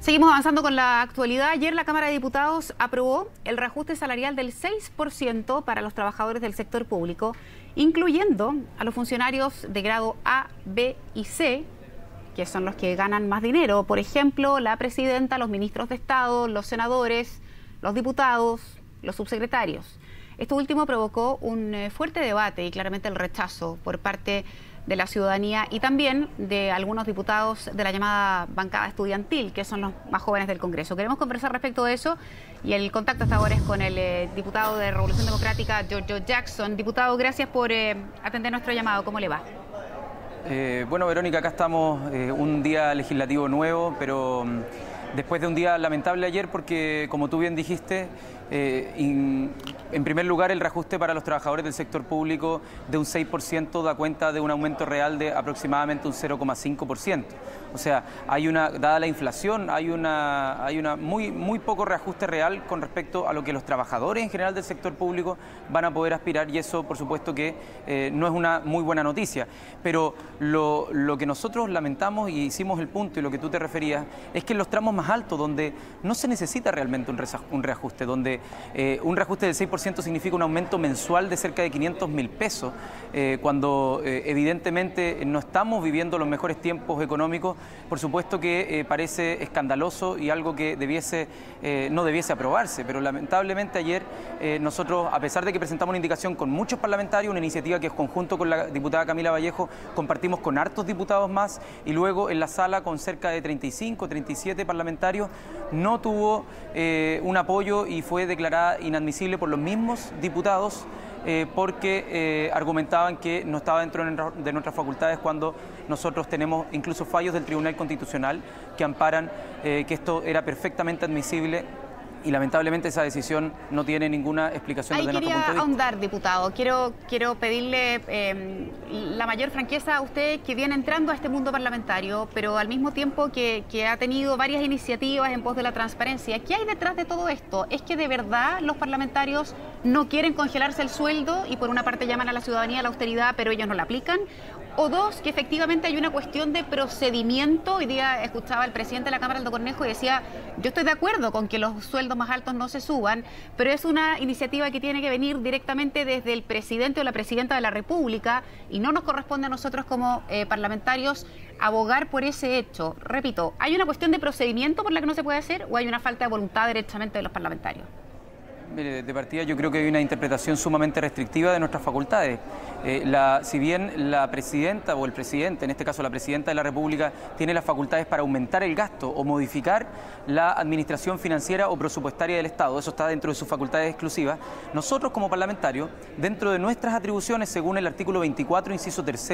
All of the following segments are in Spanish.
Seguimos avanzando con la actualidad. Ayer la Cámara de Diputados aprobó el reajuste salarial del 6% para los trabajadores del sector público, incluyendo a los funcionarios de grado A, B y C, que son los que ganan más dinero. Por ejemplo, la presidenta, los ministros de Estado, los senadores, los diputados, los subsecretarios. Esto último provocó un fuerte debate y claramente el rechazo por parte de la ciudadanía y también de algunos diputados de la llamada bancada estudiantil, que son los más jóvenes del Congreso. Queremos conversar respecto de eso y el contacto hasta ahora es con el diputado de Revolución Democrática, Giorgio Jackson. Diputado, gracias por atender nuestro llamado. ¿Cómo le va? Bueno, Verónica, acá estamos un día legislativo nuevo, pero después de un día lamentable ayer porque, como tú bien dijiste, en primer lugar, el reajuste para los trabajadores del sector público de un 6% da cuenta de un aumento real de aproximadamente un 0,5%. O sea, dada la inflación, hay una muy poco reajuste real con respecto a lo que los trabajadores en general del sector público van a poder aspirar, y eso, por supuesto, que no es una muy buena noticia. Pero lo que nosotros lamentamos y hicimos el punto, y lo que tú te referías, es que en los tramos más altos, donde no se necesita realmente un reajuste, donde un reajuste del 6% significa un aumento mensual de cerca de 500.000 pesos, cuando evidentemente no estamos viviendo los mejores tiempos económicos. Por supuesto que parece escandaloso y algo que no debiese aprobarse, pero lamentablemente ayer nosotros, a pesar de que presentamos una indicación con muchos parlamentarios, una iniciativa que es conjunto con la diputada Camila Vallejo, compartimos con hartos diputados más, y luego en la sala con cerca de 35, 37 parlamentarios, no tuvo un apoyo y fue declarada inadmisible por los mismos diputados porque argumentaban que no estaba dentro de nuestras facultades, cuando nosotros tenemos incluso fallos del Tribunal Constitucional que amparan que esto era perfectamente admisible. Y lamentablemente esa decisión no tiene ninguna explicación desde nuestro punto de vista. Ahondar, diputado. Quiero pedirle la mayor franqueza a usted, que viene entrando a este mundo parlamentario, pero al mismo tiempo que ha tenido varias iniciativas en pos de la transparencia. ¿Qué hay detrás de todo esto? ¿Es que de verdad los parlamentarios no quieren congelarse el sueldo y por una parte llaman a la ciudadanía a la austeridad, pero ellos no la aplican? O dos, que efectivamente hay una cuestión de procedimiento. Hoy día escuchaba al presidente de la Cámara, Aldo Cornejo, y decía: yo estoy de acuerdo con que los sueldos más altos no se suban, pero es una iniciativa que tiene que venir directamente desde el presidente o la presidenta de la República, y no nos corresponde a nosotros como parlamentarios abogar por ese hecho. Repito, ¿hay una cuestión de procedimiento por la que no se puede hacer, o hay una falta de voluntad directamente de los parlamentarios? Mire, de partida yo creo que hay una interpretación sumamente restrictiva de nuestras facultades. Si bien la presidenta o el presidente, en este caso la presidenta de la República, tiene las facultades para aumentar el gasto o modificar la administración financiera o presupuestaria del Estado, eso está dentro de sus facultades exclusivas, nosotros como parlamentarios, dentro de nuestras atribuciones, según el artículo 24, inciso 3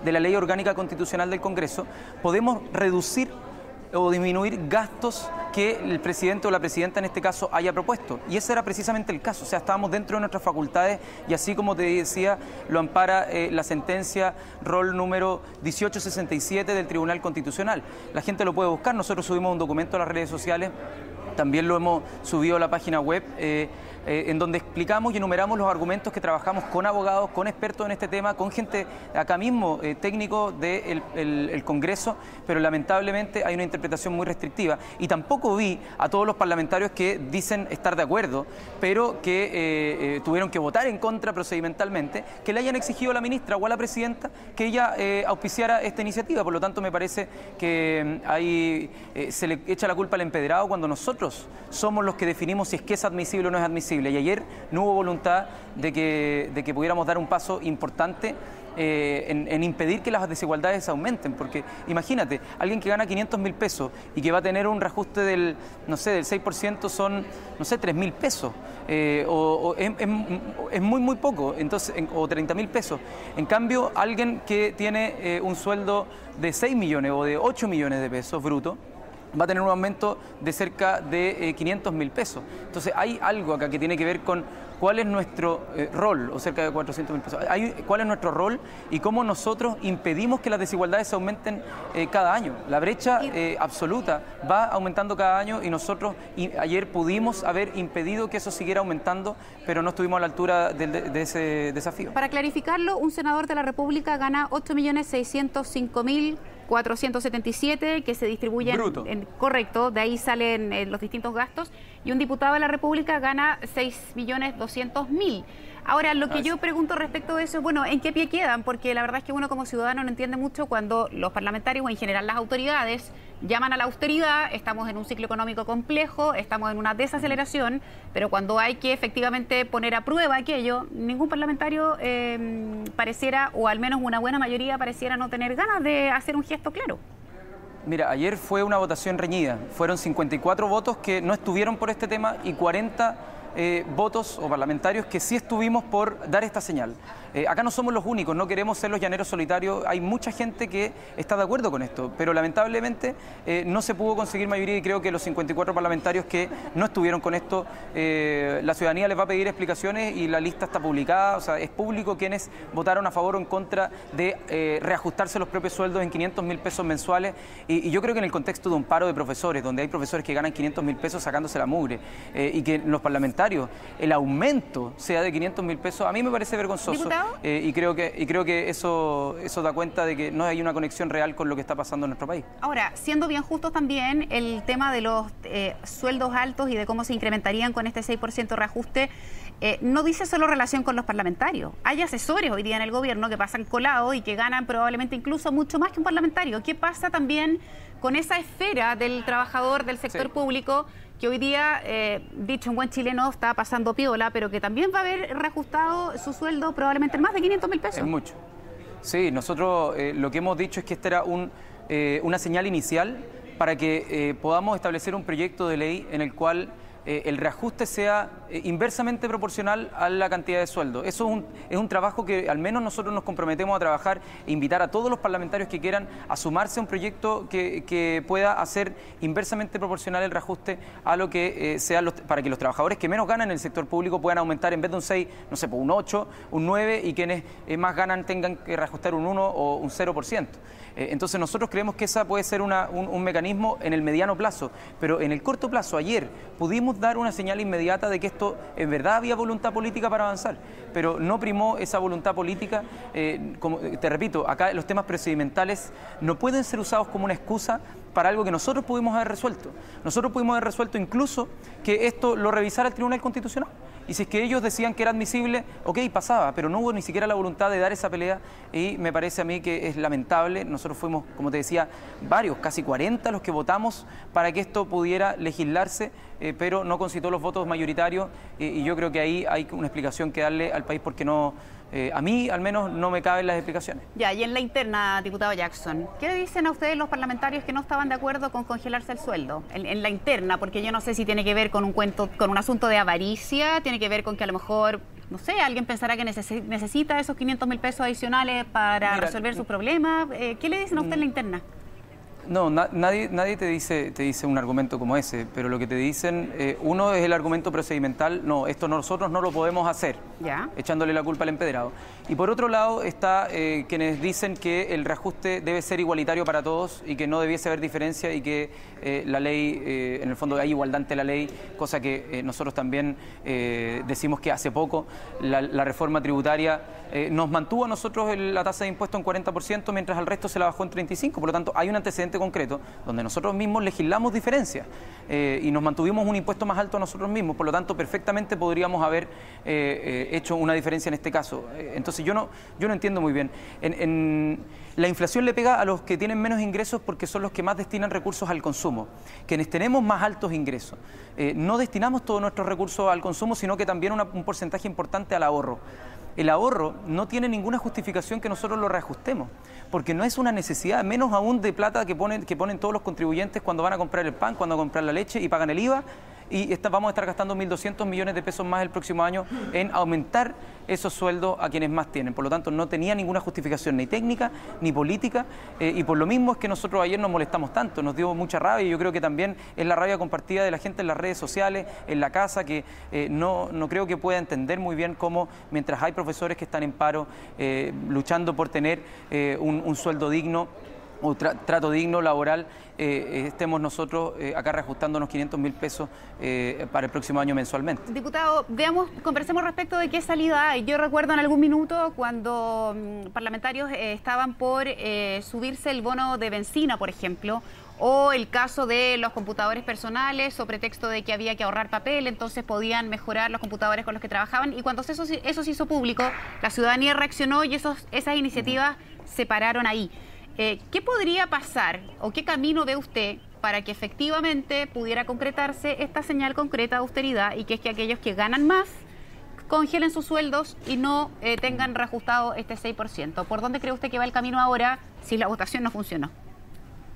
de la Ley Orgánica Constitucional del Congreso, podemos reducir o disminuir gastos que el presidente o la presidenta en este caso haya propuesto. Y ese era precisamente el caso, o sea, estábamos dentro de nuestras facultades, y así como te decía, lo ampara la sentencia rol número 1867 del Tribunal Constitucional. La gente lo puede buscar, nosotros subimos un documento a las redes sociales, también lo hemos subido a la página web, en donde explicamos y enumeramos los argumentos que trabajamos con abogados, con expertos en este tema, con gente acá mismo, técnico del Congreso, pero lamentablemente hay una interpretación muy restrictiva. Y tampoco vi a todos los parlamentarios que dicen estar de acuerdo, pero que tuvieron que votar en contra procedimentalmente, que le hayan exigido a la ministra o a la presidenta que ella auspiciara esta iniciativa. Por lo tanto, me parece que ahí se le echa la culpa al empedrado, cuando nosotros somos los que definimos si es que es admisible o no es admisible. Y ayer no hubo voluntad de que pudiéramos dar un paso importante en impedir que las desigualdades aumenten, porque imagínate, alguien que gana 500.000 pesos y que va a tener un reajuste del 6%, son, 3.000 pesos, es muy poco, entonces, o 30.000 pesos. En cambio, alguien que tiene un sueldo de 6 millones o de 8 millones de pesos brutos, va a tener un aumento de cerca de 500.000 pesos. Entonces hay algo acá que tiene que ver con cuál es nuestro rol, o cerca de 400.000 pesos. ¿Cuál es nuestro rol y cómo nosotros impedimos que las desigualdades se aumenten cada año? La brecha absoluta va aumentando cada año y nosotros ayer pudimos haber impedido que eso siguiera aumentando, pero no estuvimos a la altura de ese desafío. Para clarificarlo, un senador de la República gana 8.605.477 que se distribuyen correcto, de ahí salen los distintos gastos, y un diputado de la República gana 6.200.000. Ahora, lo que yo pregunto respecto de eso es, bueno, ¿en qué pie quedan? Porque la verdad es que uno como ciudadano no entiende mucho cuando los parlamentarios o en general las autoridades llaman a la austeridad. Estamos en un ciclo económico complejo, estamos en una desaceleración, pero cuando hay que efectivamente poner a prueba aquello, ningún parlamentario pareciera, o al menos una buena mayoría pareciera no tener ganas de hacer un gesto claro. Mira, ayer fue una votación reñida. Fueron 54 votos que no estuvieron por este tema y 40 votos o parlamentarios que sí estuvimos por dar esta señal. Acá no somos los únicos, no queremos ser los llaneros solitarios, hay mucha gente que está de acuerdo con esto, pero lamentablemente no se pudo conseguir mayoría y creo que los 54 parlamentarios que no estuvieron con esto, la ciudadanía les va a pedir explicaciones y la lista está publicada, o sea, es público quienes votaron a favor o en contra de reajustarse los propios sueldos en 500.000 pesos mensuales y yo creo que en el contexto de un paro de profesores, donde hay profesores que ganan 500.000 pesos sacándose la mugre y que los parlamentarios el aumento sea de 500.000 pesos, a mí me parece vergonzoso. ¿Diputado? Y creo que eso da cuenta de que no hay una conexión real con lo que está pasando en nuestro país. Ahora, siendo bien justos también, el tema de los sueldos altos y de cómo se incrementarían con este 6% reajuste, no dice solo relación con los parlamentarios. Hay asesores hoy día en el gobierno que pasan colados y que ganan probablemente incluso mucho más que un parlamentario. ¿Qué pasa también con esa esfera del trabajador del sector público que hoy día, dicho en buen chileno, está pasando piola, pero que también va a haber reajustado su sueldo probablemente en más de 500.000 pesos? Es mucho. Sí, nosotros lo que hemos dicho es que esta era una señal inicial para que podamos establecer un proyecto de ley en el cual el reajuste sea inversamente proporcional a la cantidad de sueldo. Eso es un trabajo que al menos nosotros nos comprometemos a trabajar e invitar a todos los parlamentarios que quieran a sumarse a un proyecto que pueda hacer inversamente proporcional el reajuste a lo que sea para que los trabajadores que menos ganan en el sector público puedan aumentar en vez de un 6, no sé, un 8, un 9 y quienes más ganan tengan que reajustar un 1 o un 0%. Entonces nosotros creemos que esa puede ser un mecanismo en el mediano plazo, pero en el corto plazo, ayer pudimos dar una señal inmediata de que esto en verdad había voluntad política para avanzar, pero no primó esa voluntad política. Como te repito, acá los temas procedimentales no pueden ser usados como una excusa para algo que nosotros pudimos haber resuelto. Nosotros pudimos haber resuelto incluso que esto lo revisara el Tribunal Constitucional. Y si es que ellos decían que era admisible, ok, pasaba, pero no hubo ni siquiera la voluntad de dar esa pelea y me parece a mí que es lamentable. Nosotros fuimos, como te decía, varios, casi 40 los que votamos para que esto pudiera legislarse, pero no concitó los votos mayoritarios y yo creo que ahí hay una explicación que darle al país porque no... a mí, al menos, no me caben las explicaciones. Ya, y en la interna, diputado Jackson, ¿qué le dicen a ustedes los parlamentarios que no estaban de acuerdo con congelarse el sueldo? En la interna, porque yo no sé si tiene que ver con un asunto de avaricia, tiene que ver con que a lo mejor, no sé, alguien pensará que necesita esos 500.000 pesos adicionales para resolver sus problemas. ¿Qué le dicen a usted en la interna? No, nadie te dice un argumento como ese, pero lo que te dicen, uno es el argumento procedimental, no, esto nosotros no lo podemos hacer, ¿ya? Echándole la culpa al empedrado. Y por otro lado está quienes dicen que el reajuste debe ser igualitario para todos y que no debiese haber diferencia y que la ley, en el fondo hay igualdad ante la ley, cosa que nosotros también decimos que hace poco la reforma tributaria nos mantuvo a nosotros la tasa de impuesto en 40%, mientras al resto se la bajó en 35%, por lo tanto hay un antecedente concreto donde nosotros mismos legislamos diferencias y nos mantuvimos un impuesto más alto a nosotros mismos, por lo tanto perfectamente podríamos haber hecho una diferencia en este caso. Entonces yo no entiendo muy bien. La inflación le pega a los que tienen menos ingresos porque son los que más destinan recursos al consumo. Quienes tenemos más altos ingresos no destinamos todos nuestros recursos al consumo, sino que también un porcentaje importante al ahorro. El ahorro no tiene ninguna justificación que nosotros lo reajustemos, porque no es una necesidad, menos aún de plata que ponen todos los contribuyentes cuando van a comprar el pan, cuando van a comprar la leche y pagan el IVA, y vamos a estar gastando 1.200 millones de pesos más el próximo año en aumentar esos sueldos a quienes más tienen. Por lo tanto, no tenía ninguna justificación ni técnica ni política, y por lo mismo es que nosotros ayer nos molestamos tanto, nos dio mucha rabia, y yo creo que también es la rabia compartida de la gente en las redes sociales, en la casa, que no creo que pueda entender muy bien cómo, mientras hay profesores que están en paro, luchando por tener un sueldo digno o trato digno laboral, estemos nosotros acá reajustándonos 500.000 pesos para el próximo año mensualmente. Diputado, conversemos respecto de qué salida hay. Yo recuerdo en algún minuto cuando parlamentarios estaban por subirse el bono de benzina, por ejemplo, o el caso de los computadores personales, o pretexto de que había que ahorrar papel, entonces podían mejorar los computadores con los que trabajaban, y cuando eso se hizo público, la ciudadanía reaccionó y esas iniciativas se pararon ahí. ¿Qué podría pasar o qué camino ve usted para que efectivamente pudiera concretarse esta señal concreta de austeridad, y que es que aquellos que ganan más congelen sus sueldos y no tengan reajustado este 6%? ¿Por dónde cree usted que va el camino ahora si la votación no funcionó?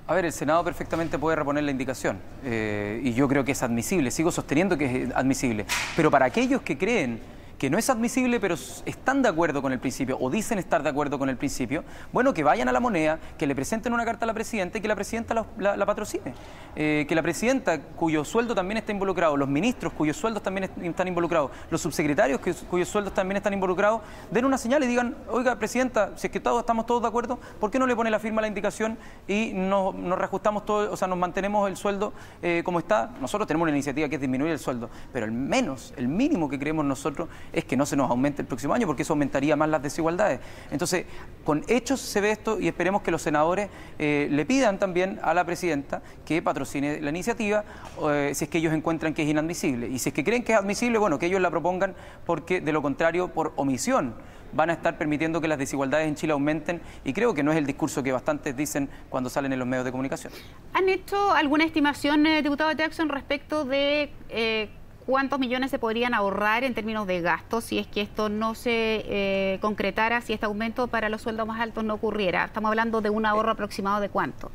A ver, el Senado perfectamente puede reponer la indicación, y yo creo que es admisible, sigo sosteniendo que es admisible, pero para aquellos que creen que no es admisible, pero están de acuerdo con el principio, o dicen estar de acuerdo con el principio, bueno, que vayan a la Moneda, que le presenten una carta a la presidenta y que la presidenta la patrocine. Que la presidenta, cuyo sueldo también está involucrado, los ministros cuyos sueldos también están involucrados, los subsecretarios cuyos sueldos también están involucrados, den una señal y digan: oiga, presidenta, si es que estamos todos de acuerdo, ¿por qué no le pone la firma a la indicación y nos reajustamos todo, o sea, nos mantenemos el sueldo como está? Nosotros tenemos una iniciativa que es disminuir el sueldo, pero el mínimo que creemos nosotros es que no se nos aumente el próximo año, porque eso aumentaría más las desigualdades. Entonces, con hechos se ve esto, y esperemos que los senadores le pidan también a la presidenta que patrocine la iniciativa, si es que ellos encuentran que es inadmisible. Y si es que creen que es admisible, bueno, que ellos la propongan, porque de lo contrario, por omisión, van a estar permitiendo que las desigualdades en Chile aumenten, y creo que no es el discurso que bastantes dicen cuando salen en los medios de comunicación. ¿Han hecho alguna estimación, diputado Jackson, respecto de cuántos millones se podrían ahorrar en términos de gastos si es que esto no se concretara, si este aumento para los sueldos más altos no ocurriera? Estamos hablando de un ahorro aproximado de ¿cuánto?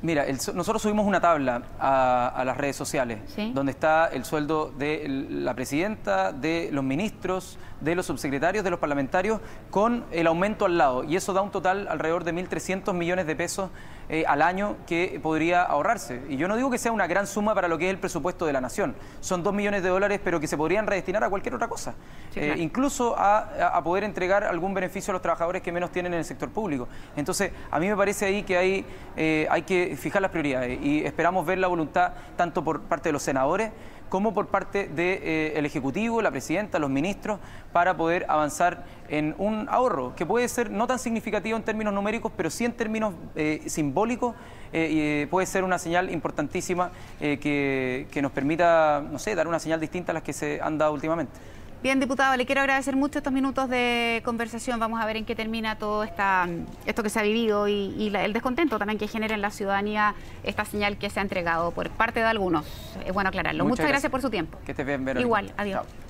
Mira, nosotros subimos una tabla a las redes sociales, ¿sí?, donde está el sueldo de la presidenta, de los ministros, de los subsecretarios, de los parlamentarios, con el aumento al lado. Y eso da un total alrededor de 1.300 millones de pesos al año que podría ahorrarse. Y yo no digo que sea una gran suma para lo que es el presupuesto de la nación. Son 2 millones de dólares, pero que se podrían redestinar a cualquier otra cosa. Sí, claro. Incluso a poder entregar algún beneficio a los trabajadores que menos tienen en el sector público. Entonces, a mí me parece ahí que hay que fijar las prioridades, y esperamos ver la voluntad tanto por parte de los senadores como por parte del Ejecutivo, la presidenta, los ministros, para poder avanzar en un ahorro que puede ser no tan significativo en términos numéricos, pero sí en términos simbólicos, puede ser una señal importantísima que nos permita, no sé, dar una señal distinta a las que se han dado últimamente. Bien, diputado, le quiero agradecer mucho estos minutos de conversación. Vamos a ver en qué termina todo esto que se ha vivido y el descontento también que genera en la ciudadanía esta señal que se ha entregado por parte de algunos. Es bueno aclararlo. Muchas gracias por su tiempo. Que estés bien, Verónica. Igual, adiós. Chao.